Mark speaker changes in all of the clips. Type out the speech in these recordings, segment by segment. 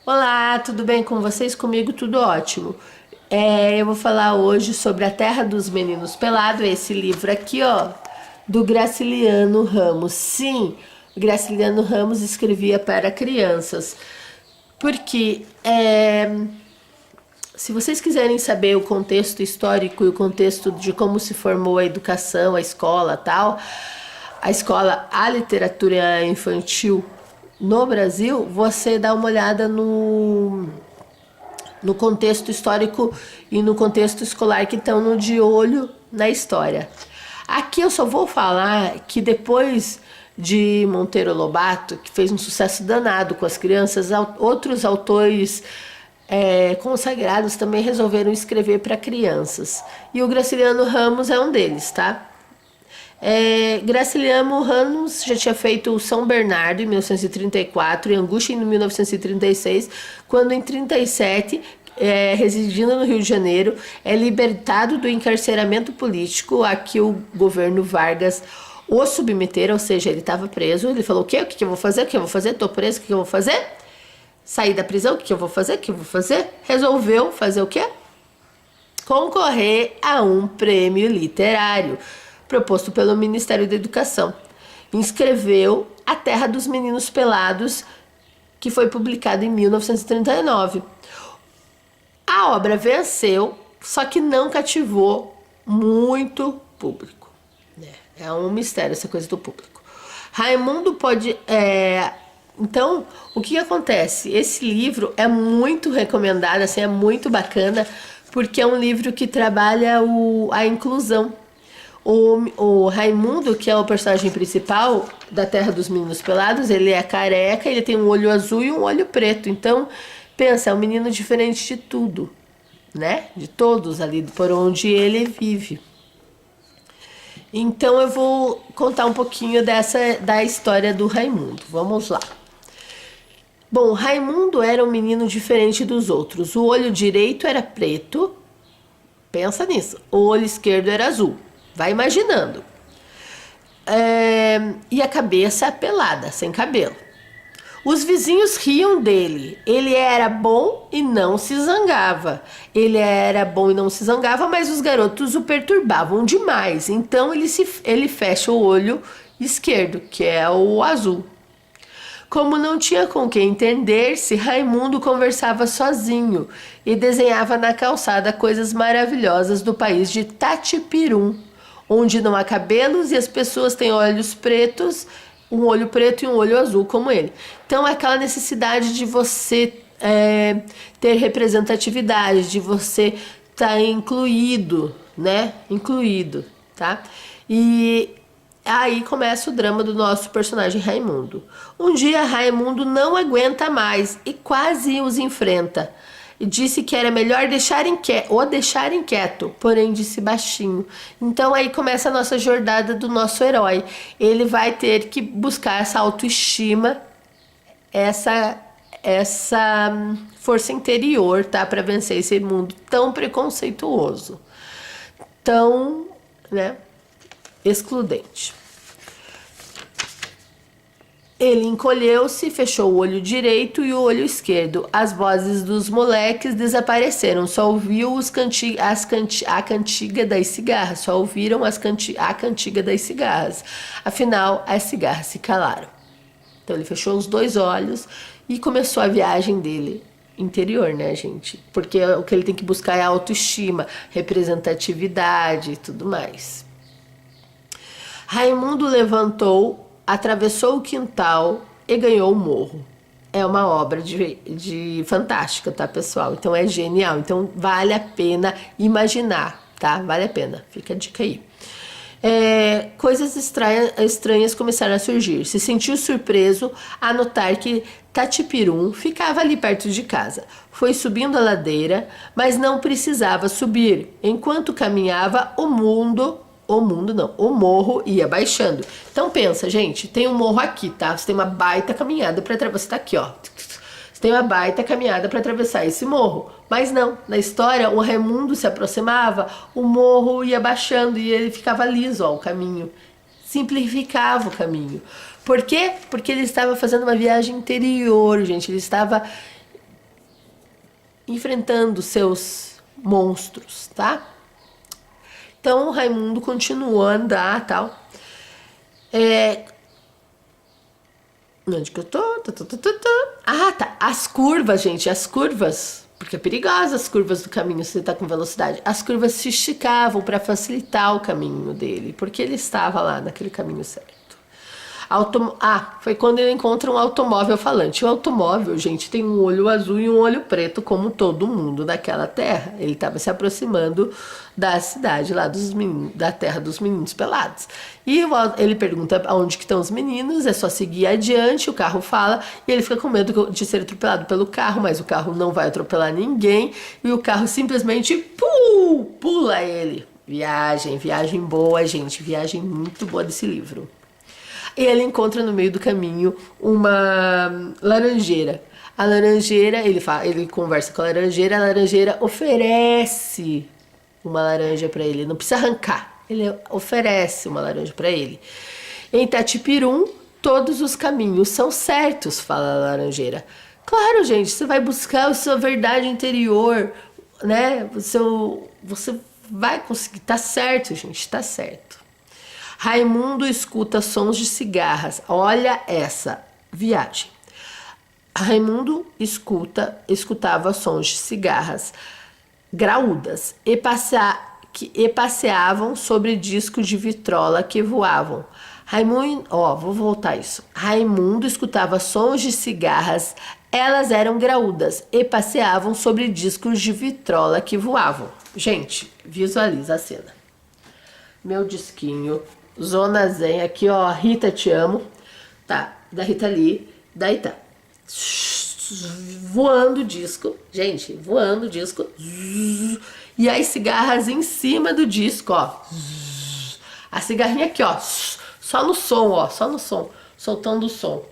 Speaker 1: Olá, tudo bem com vocês? Comigo tudo ótimo. Eu vou falar hoje sobre A Terra dos Meninos Pelados, esse livro aqui, ó, do Graciliano Ramos. Sim, o Graciliano Ramos escrevia para crianças, porque se vocês quiserem saber o contexto histórico e o contexto de como se formou a educação, a escola, tal, a escola, a literatura infantil no Brasil, você dá uma olhada no contexto histórico e no contexto escolar que estão no de olho na história. Aqui eu só vou falar que depois de Monteiro Lobato, que fez um sucesso danado com as crianças, outros autores consagrados também resolveram escrever para crianças. E o Graciliano Ramos é um deles, tá? Graciliano Ramos já tinha feito o São Bernardo em 1934 e Angústia em 1936, quando em 37, residindo no Rio de Janeiro, é libertado do encarceramento político a que o governo Vargas o submeteram, ou seja, ele estava preso. Ele falou: o quê? O que eu vou fazer? O que eu vou fazer? Estou preso, o que eu vou fazer? Sair da prisão, o que eu vou fazer? O que eu vou fazer? Resolveu fazer o quê? Concorrer a um prêmio literário proposto pelo Ministério da Educação. Inscreveu A Terra dos Meninos Pelados, que foi publicado em 1939. A obra venceu, só que não cativou muito público. É um mistério essa coisa do público. Raimundo pode... Então, o que acontece? Esse livro é muito recomendado, assim, é muito bacana, porque é um livro que trabalha a inclusão. O Raimundo, que é o personagem principal da Terra dos Meninos Pelados, ele é careca, ele tem um olho azul e um olho preto. Então, pensa, é um menino diferente de tudo, né? De todos ali, por onde ele vive. Então, eu vou contar um pouquinho da história do Raimundo. Vamos lá. Bom, Raimundo era um menino diferente dos outros. O olho direito era preto, pensa nisso. O olho esquerdo era azul. Vai imaginando. E a cabeça pelada, sem cabelo. Os vizinhos riam dele. Ele era bom e não se zangava. Ele era bom e não se zangava, mas os garotos o perturbavam demais. Então ele fecha o olho esquerdo, que é o azul. Como não tinha com quem entender-se, Raimundo conversava sozinho e desenhava na calçada coisas maravilhosas do país de Tatipirum, onde não há cabelos e as pessoas têm olhos pretos, um olho preto e um olho azul como ele. Então é aquela necessidade de você ter representatividade, de você estar incluído, né? Incluído, tá? E aí começa o drama do nosso personagem Raimundo. Um dia Raimundo não aguenta mais e quase os enfrenta. E disse que era melhor deixar inquieto, porém disse baixinho. Então aí começa a nossa jornada do nosso herói. Ele vai ter que buscar essa autoestima, essa força interior, tá, para vencer esse mundo tão preconceituoso, tão, né, excludente. Ele encolheu-se, fechou o olho direito e o olho esquerdo. As vozes dos moleques desapareceram. Só ouviu a cantiga das cigarras. Só ouviram a cantiga das cigarras. Afinal, as cigarras se calaram. Então ele fechou os dois olhos e começou a viagem dele interior, né, gente? Porque o que ele tem que buscar é a autoestima, representatividade e tudo mais. Raimundo levantou, atravessou o quintal e ganhou o morro. É uma obra de fantástica, tá, pessoal? Então é genial. Então vale a pena imaginar, tá? Vale a pena. Fica a dica aí. Coisas estranhas começaram a surgir. Se sentiu surpreso a notar que Tatipirum ficava ali perto de casa. Foi subindo a ladeira, mas não precisava subir. Enquanto caminhava, o morro ia baixando. Então pensa, gente, tem um morro aqui, tá? Você tem uma baita caminhada para atravessar. Você tá aqui, ó. Você tem uma baita caminhada para atravessar esse morro. Mas não, na história, o Raimundo se aproximava, o morro ia baixando e ele ficava liso, ó, o caminho. Simplificava o caminho. Por quê? Porque ele estava fazendo uma viagem interior, gente. Ele estava enfrentando seus monstros, tá? Então o Raimundo continuou a andar, tal. Onde que eu tô? Ah, tá. As curvas, gente, as curvas, porque é perigosa as curvas do caminho se você tá com velocidade. As curvas se esticavam para facilitar o caminho dele, porque ele estava lá naquele caminho certo. Foi quando ele encontra um automóvel falante. O automóvel, gente, tem um olho azul e um olho preto, como todo mundo daquela terra. Ele estava se aproximando da cidade lá da terra dos meninos pelados. E ele pergunta aonde que estão os meninos, é só seguir adiante, o carro fala, e ele fica com medo de ser atropelado pelo carro, mas o carro não vai atropelar ninguém, e o carro simplesmente pula ele. Viagem boa, gente, viagem muito boa desse livro. E ele encontra no meio do caminho uma laranjeira. A laranjeira, ele conversa com a laranjeira oferece uma laranja para ele, não precisa arrancar, ele oferece uma laranja para ele. Em Itatipirum, todos os caminhos são certos, fala a laranjeira. Claro, gente, você vai buscar a sua verdade interior, né? Você vai conseguir, tá certo, gente, tá certo. Raimundo escuta sons de cigarras. Olha essa viagem. Raimundo escutava sons de cigarras graúdas e passeavam sobre discos de vitrola que voavam. Vou voltar isso. Raimundo escutava sons de cigarras, elas eram graúdas e passeavam sobre discos de vitrola que voavam. Gente, visualiza a cena. Meu disquinho, Zona Zen, aqui ó, Rita Te Amo, tá, da Rita Lee, daí tá, voando o disco, gente, voando o disco, e as cigarras em cima do disco, ó, a cigarrinha aqui, ó, só no som, soltando o som.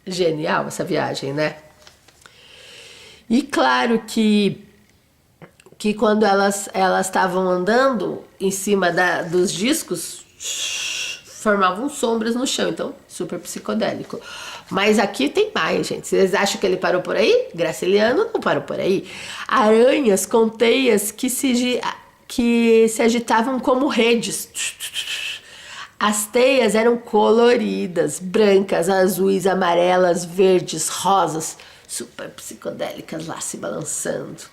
Speaker 1: Genial essa viagem, né? E claro que quando elas estavam andando em cima dos discos, formavam sombras no chão, então super psicodélico. Mas aqui tem mais, gente. Vocês acham que ele parou por aí? Graciliano não parou por aí. Aranhas com teias que se agitavam como redes. As teias eram coloridas, brancas, azuis, amarelas, verdes, rosas, super psicodélicas lá se balançando.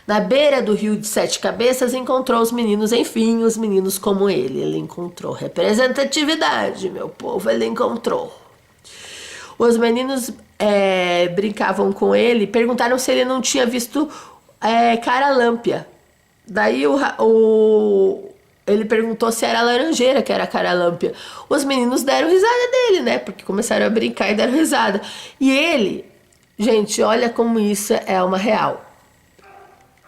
Speaker 1: Na beira do rio de Sete Cabeças, encontrou os meninos, enfim, os meninos como ele. Ele encontrou representatividade, meu povo, ele encontrou. Os meninos brincavam com ele, perguntaram se ele não tinha visto Caralâmpia. Daí ele perguntou se era a laranjeira que era a Caralâmpia. Os meninos deram risada dele, né? Porque começaram a brincar e deram risada. E ele, gente, olha como isso é uma real.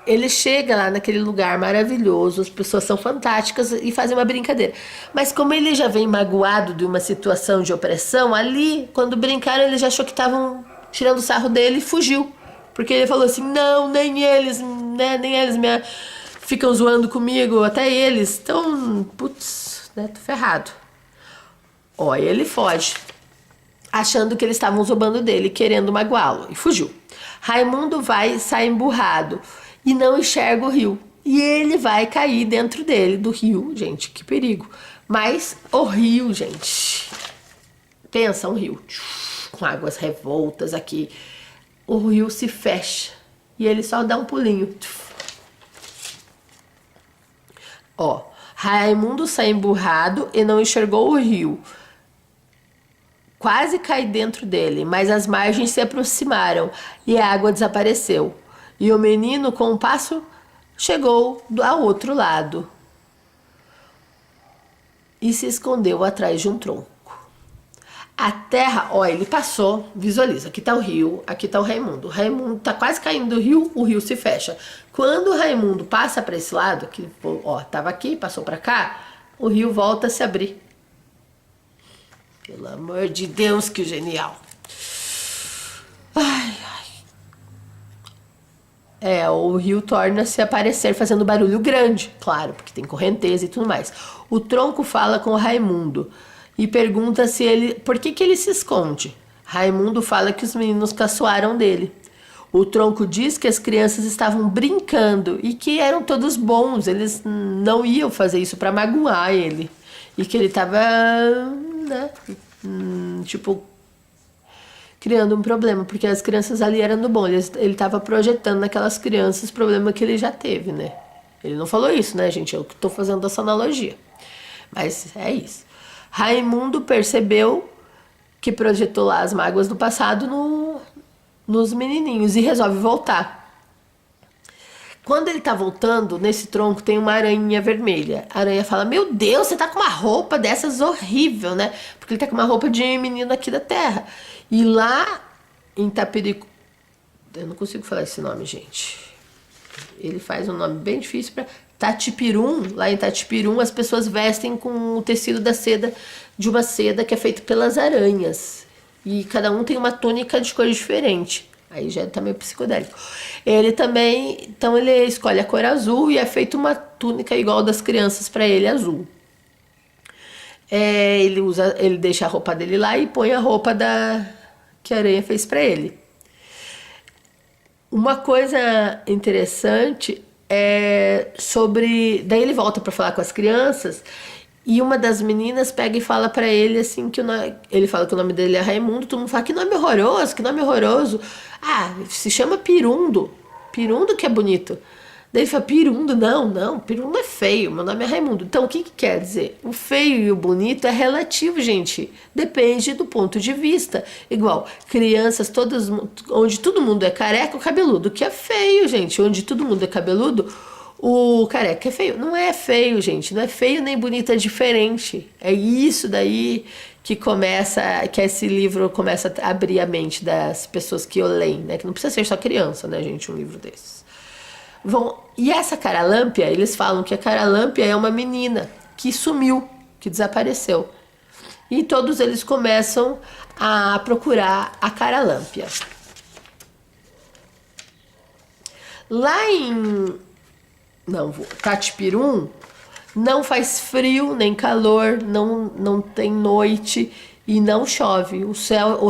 Speaker 1: Ele chega lá naquele lugar maravilhoso, as pessoas são fantásticas e fazem uma brincadeira. Mas como ele já vem magoado de uma situação de opressão, ali, quando brincaram, ele já achou que estavam tirando o sarro dele e fugiu. Porque ele falou assim, não, nem eles ficam zoando comigo, até eles. Então, putz, né, tô ferrado. Ó, e ele foge, achando que eles estavam zombando dele, querendo magoá-lo, e fugiu. Raimundo sai emburrado e não enxerga o rio. E ele vai cair dentro do rio. Gente, que perigo. Mas o rio, gente, pensa um rio com águas revoltas aqui. O rio se fecha e ele só dá um pulinho. Ó, Raimundo sai emburrado e não enxergou o rio. Quase cai dentro dele, mas as margens se aproximaram e a água desapareceu. E o menino, com um passo, chegou ao outro lado e se escondeu atrás de um tronco. A terra, ó, ele passou, visualiza, aqui tá o rio, aqui tá o Raimundo. O Raimundo tá quase caindo do rio, o rio se fecha. Quando o Raimundo passa para esse lado, que, ó, tava aqui, passou para cá, o rio volta a se abrir. Pelo amor de Deus, que genial. Ai, o rio torna-se aparecer fazendo barulho grande, claro, porque tem correnteza e tudo mais. O tronco fala com o Raimundo e pergunta por que ele se esconde. Raimundo fala que os meninos caçoaram dele. O tronco diz que as crianças estavam brincando e que eram todos bons, eles não iam fazer isso para magoar ele. E que ele estava, né, tipo, criando um problema, porque as crianças ali eram do bom. Ele estava projetando naquelas crianças o problema que ele já teve, né? Ele não falou isso, né, gente? Eu que estou fazendo essa analogia. Mas é isso. Raimundo percebeu que projetou lá as mágoas do passado nos menininhos e resolve voltar. Quando ele tá voltando, nesse tronco tem uma aranha vermelha. A aranha fala: Meu Deus, você tá com uma roupa dessas horrível, né? Porque ele tá com uma roupa de menino aqui da terra. E lá em Tapiricu... Eu não consigo falar esse nome, gente. Ele faz um nome bem difícil para Tatipirum. Lá em Tatipirum, as pessoas vestem com o tecido da seda, de uma seda que é feita pelas aranhas. E cada um tem uma túnica de cor diferente. Aí já tá meio psicodélico. Ele também, então ele escolhe a cor azul e é feita uma túnica igual das crianças para ele, azul. Ele deixa a roupa dele lá e põe a roupa que a aranha fez para ele. Uma coisa interessante é sobre... Daí ele volta para falar com as crianças e uma das meninas pega e fala para ele assim que ele fala que o nome dele é Raimundo, todo mundo fala: que nome horroroso, que nome horroroso. Ah, se chama Pirundo. Pirundo que é bonito. Daí ele fala: Pirundo, não, Pirundo é feio, meu nome é Raimundo. Então o que quer dizer? O feio e o bonito é relativo, gente. Depende do ponto de vista. Igual, crianças todas, onde todo mundo é careca, o cabeludo que é feio, gente. Onde todo mundo é cabeludo, o careca é feio. Não é feio, gente. Não é feio nem bonito, é diferente. É isso daí que esse livro começa a abrir a mente das pessoas que o leem, né? Que não precisa ser só criança, né, gente, um livro desses. E essa Caralâmpia, eles falam que a Caralâmpia é uma menina que sumiu, que desapareceu. E todos eles começam a procurar a Caralâmpia. Lá em Tatipirum, não faz frio nem calor, não tem noite e não chove. O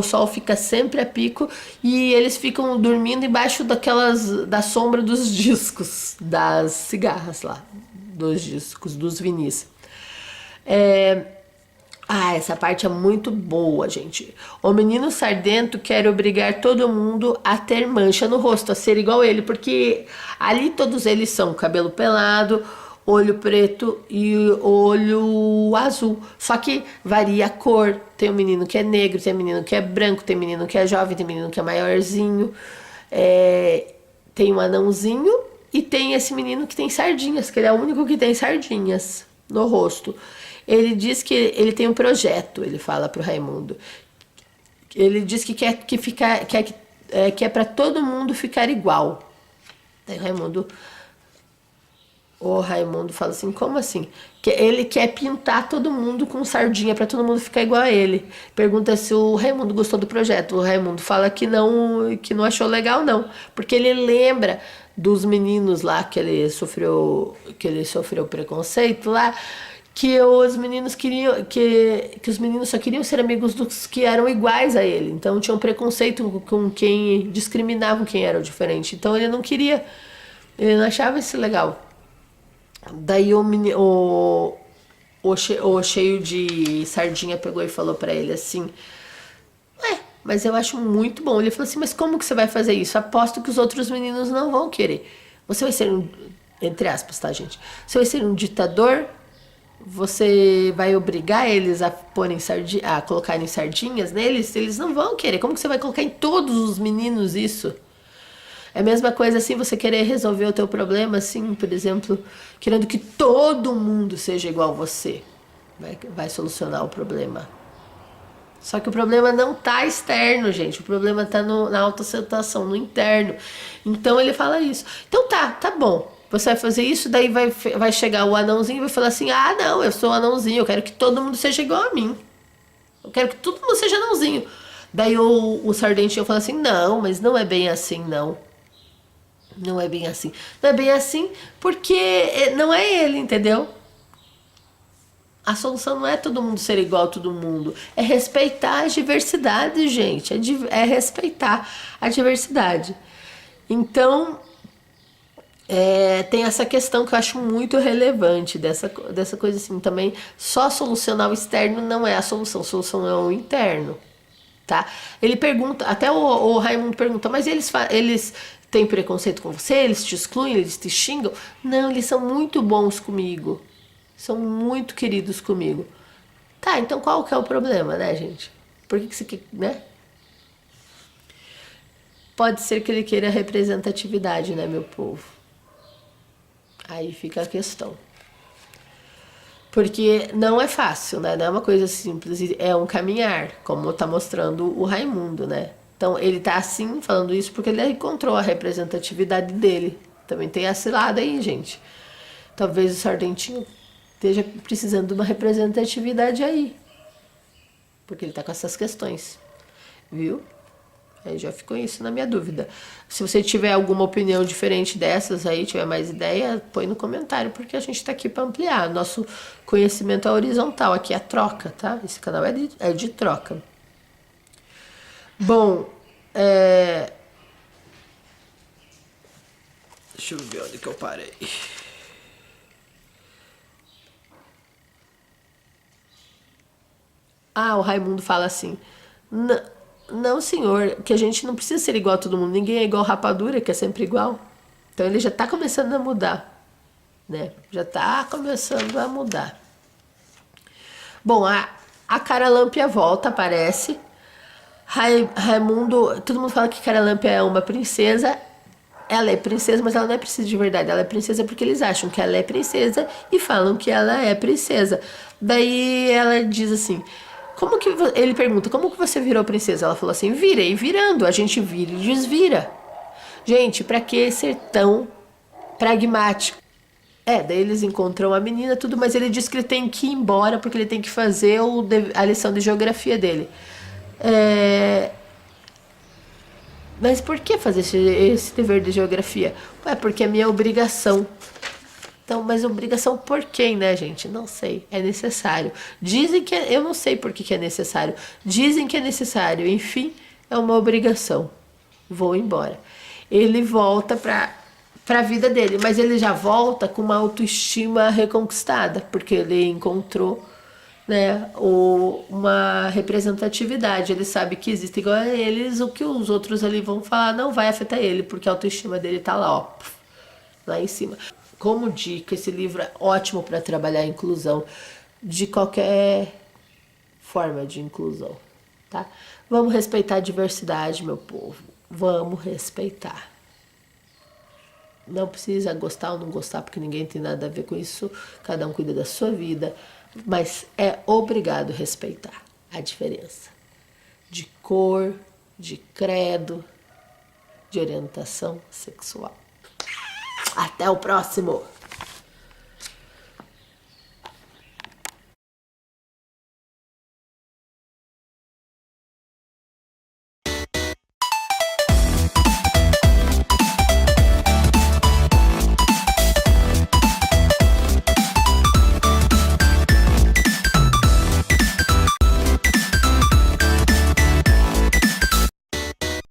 Speaker 1: sol fica sempre a pico e eles ficam dormindo embaixo da sombra dos discos, das cigarras lá, dos discos, dos vinis. Essa parte é muito boa, gente. O menino sardento quer obrigar todo mundo a ter mancha no rosto, a ser igual ele, porque ali todos eles são cabelo pelado, olho preto e olho azul. Só que varia a cor. Tem um menino que é negro, tem um menino que é branco, tem um menino que é jovem, tem um menino que é maiorzinho. Tem um anãozinho e tem esse menino que tem sardinhas, que ele é o único que tem sardinhas no rosto. Ele diz que ele tem um projeto, ele fala pro Raimundo. Ele diz que é para todo mundo ficar igual. Daí o Raimundo fala assim: como assim? Que ele quer pintar todo mundo com sardinha para todo mundo ficar igual a ele. Pergunta se o Raimundo gostou do projeto. O Raimundo fala que não achou legal não, porque ele lembra dos meninos lá que ele sofreu preconceito lá, que os meninos queriam que os meninos só queriam ser amigos dos que eram iguais a ele. Então tinha um preconceito com quem discriminavam quem era o diferente. Então ele não queria, ele não achava isso legal. Daí o cheio de sardinha pegou e falou pra ele assim: mas eu acho muito bom. Ele falou assim: mas como que você vai fazer isso? Aposto que os outros meninos não vão querer. Você vai ser entre aspas, tá, gente? Você vai ser um ditador? Você vai obrigar eles a colocarem sardinhas neles? Eles não vão querer. Como que você vai colocar em todos os meninos isso? É a mesma coisa assim, você querer resolver o teu problema, assim, por exemplo, querendo que todo mundo seja igual a você. Vai solucionar o problema. Só que o problema não tá externo, gente. O problema tá na autoaceitação, no interno. Então ele fala isso. Então tá bom. Você vai fazer isso, daí vai chegar o anãozinho e vai falar assim: não, eu sou anãozinho, eu quero que todo mundo seja igual a mim. Eu quero que todo mundo seja anãozinho. Daí o sardentinho fala assim: não, mas não é bem assim, não. Não é bem assim. Não é bem assim porque não é ele, entendeu? A solução não é todo mundo ser igual a todo mundo. É respeitar a diversidade, gente. É respeitar a diversidade. Então, tem essa questão que eu acho muito relevante, dessa coisa assim também. Só solucionar o externo não é a solução é o interno, tá? Ele pergunta, até o Raimundo pergunta, mas eles têm preconceito com você? Eles te excluem? Eles te xingam? Não, eles são muito bons comigo. São muito queridos comigo. Tá, então qual que é o problema, né, gente? Por que você quer, né? Pode ser que ele queira representatividade, né, meu povo? Aí fica a questão. Porque não é fácil, né? Não é uma coisa simples, é um caminhar, como tá mostrando o Raimundo, né? Então ele tá assim falando isso porque ele encontrou a representatividade dele. Também tem esse lado aí, gente. Talvez o Sardentinho esteja precisando de uma representatividade aí. Porque ele tá com essas questões. Viu? Aí já ficou isso na minha dúvida. Se você tiver alguma opinião diferente dessas aí, tiver mais ideia, põe no comentário, porque a gente está aqui para ampliar. Nosso conhecimento é horizontal, aqui é troca, tá? Esse canal é de troca. Bom, deixa eu ver onde que eu parei. Ah, o Raimundo fala assim... Não, senhor, que a gente não precisa ser igual a todo mundo. Ninguém é igual rapadura, que é sempre igual. Então ele já está começando a mudar, né? Já está começando a mudar. Bom, a Caralâmpia volta, aparece. Raimundo, todo mundo fala que Caralâmpia é uma princesa. Ela é princesa, mas ela não é princesa de verdade. Ela é princesa porque eles acham que ela é princesa e falam que ela é princesa. Daí ela diz assim... Ele pergunta, como que você virou princesa? Ela falou assim, virei virando, a gente vira e desvira. Gente, pra que ser tão pragmático? Daí eles encontram a menina, tudo, mas ele diz que ele tem que ir embora porque ele tem que fazer a lição de geografia dele. Mas por que fazer esse dever de geografia? Porque é minha obrigação. Então, mas obrigação por quem, né, gente? Não sei. É necessário. Dizem que eu não sei por que é necessário. Dizem que é necessário. Enfim, é uma obrigação. Vou embora. Ele volta para a vida dele, mas ele já volta com uma autoestima reconquistada, porque ele encontrou, né, uma representatividade. Ele sabe que existe igual a eles, o que os outros ali vão falar não vai afetar ele, porque a autoestima dele tá lá, ó, lá em cima. Como dica, esse livro é ótimo para trabalhar a inclusão de qualquer forma de inclusão, tá? Vamos respeitar a diversidade, meu povo. Vamos respeitar. Não precisa gostar ou não gostar, porque ninguém tem nada a ver com isso. Cada um cuida da sua vida. Mas é obrigado a respeitar a diferença de cor, de credo, de orientação sexual. Até o próximo!